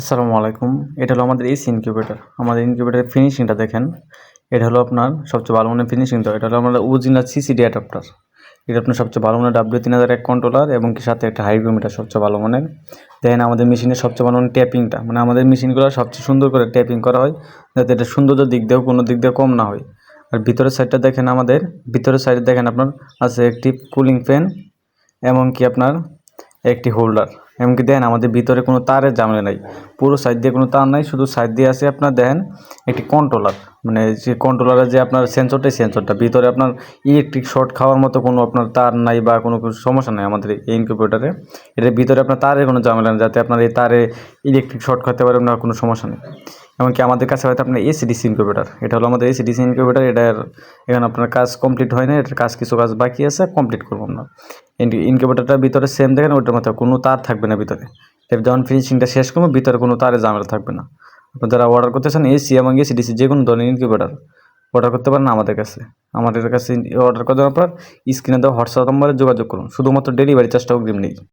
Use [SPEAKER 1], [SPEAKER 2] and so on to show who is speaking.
[SPEAKER 1] আসসালামু আলাইকুম। এটা হলো আমাদের এসি ইনকিউবেটর। আমাদের ইনকিউবেটরের ফিনিশিংটা দেখেন। এটা হলো আপনার সবচেয়ে ভালো মানের ফিনিশিং তো। এটা হলো আমাদের অরিজিনাল সিসিডি অ্যাডাপ্টার। এটা আপনার সবচেয়ে ভালো মানের W3001 কন্ট্রোলার এবং কি সাথে একটা হাইগ্রোমিটার সবচেয়ে ভালো মানের। দেখেন আমাদের মেশিনের সবচেয়ে ভালো মানের ট্যাপিংটা, মানে আমাদের মেশিনগুলো সবচেয়ে সুন্দর করে ট্যাপিং করা হয়, যাতে এটা সৌন্দর্যের দিক দিয়েও কোনো দিক দিয়ে কম না হয়। আর ভিতরের সাইডটা দেখেন, আমাদের ভিতরের সাইডে দেখেন আপনার আছে একটি কুলিং ফ্যান, এমনকি আপনার একটি হোল্ডার। এমনকি দেখেন আমাদের ভিতরে কোনো তারের ঝামেলা নাই, পুরো সাইড দিয়ে কোনো তার নাই, শুধু সাইড দিয়ে আছে আপনার দেখেন একটি কন্ট্রোলার, মানে যে কন্ট্রোলারের যে আপনার সেন্সরটা ভিতরে আপনার ইলেকট্রিক শর্ট খাওয়ার মতো কোনো আপনার তার নাই বা কোনো সমস্যা নাই আমাদের এই ইনকিউবেটরে। এটার ভিতরে আপনার তারের কোনো ঝামেলা নেই, যাতে আপনার এই তারে ইলেকট্রিক শর্ট খাতে পারে না, কোনো সমস্যা নেই। এমনকি আমাদের কাছে হয়তো আপনার এসিডিসি ইনকিউবেটর, এটা হলো আমাদের এসিডিসি ইনকিউবেটর। এটার এখানে আপনার কাজ কমপ্লিট হয় না, এটার কিছু কাজ বাকি আছে, কমপ্লিট করবো আমরা। ইনকিউবেটরটার ভিতরে সেম দেখেন, ওইটার মতো কোনো তার থাকবে না ভিতরে। এবার যখন ফিনিশিংটা শেষ করবো, ভিতরে কোনো তারের ঝামেলা থাকবে না। আপনারা যারা অর্ডার করতেছেন এসি এবং এসিডিসি যে কোনো ধরনের ইনকিউবেটর অর্ডার করতে পারেন আমাদের কাছে অর্ডার করে দেওয়ার পর স্ক্রিনে দেওয়া হোয়াটসঅ্যাপ নম্বরে যোগাযোগ করুন। শুধুমাত্র ডেলিভারি চার্জটা অগ্রিম নেই।